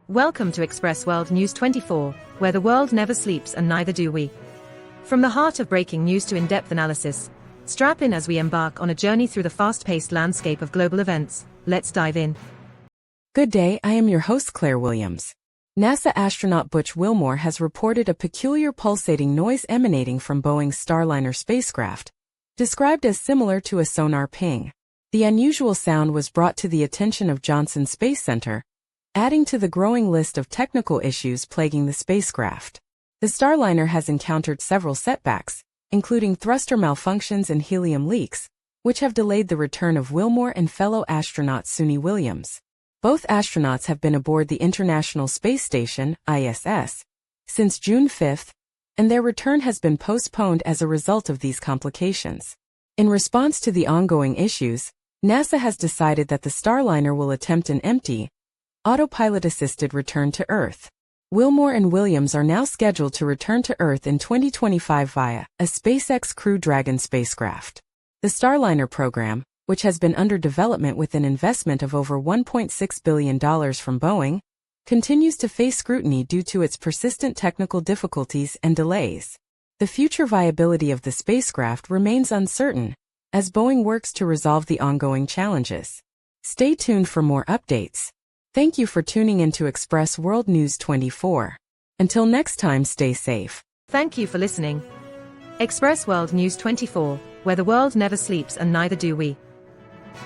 Welcome to Express World News 24, where the world never sleeps and neither do we. From the heart of breaking news to in-depth analysis, strap in as we embark on a journey through the fast-paced landscape of global events. Let's dive in. Good day, I am your host Claire Williams. NASA astronaut Butch Wilmore has reported a peculiar pulsating noise emanating from Boeing's Starliner spacecraft, described as similar to a sonar ping. The unusual sound was brought to the attention of Johnson Space Center, adding to the growing list of technical issues plaguing the spacecraft. The Starliner has encountered several setbacks, including thruster malfunctions and helium leaks, which have delayed the return of Wilmore and fellow astronaut Suni Williams. Both astronauts have been aboard the International Space Station, ISS, since June 5, and their return has been postponed as a result of these complications. In response to the ongoing issues, NASA has decided that the Starliner will attempt an empty, autopilot-assisted return to Earth. Wilmore and Williams are now scheduled to return to Earth in 2025 via a SpaceX Crew Dragon spacecraft. The Starliner program, which has been under development with an investment of over $1.6 billion from Boeing, continues to face scrutiny due to its persistent technical difficulties and delays. The future viability of the spacecraft remains uncertain, as Boeing works to resolve the ongoing challenges. Stay tuned for more updates. Thank you for tuning in to Express World News 24. Until next time, stay safe. Thank you for listening. Express World News 24, where the world never sleeps and neither do we.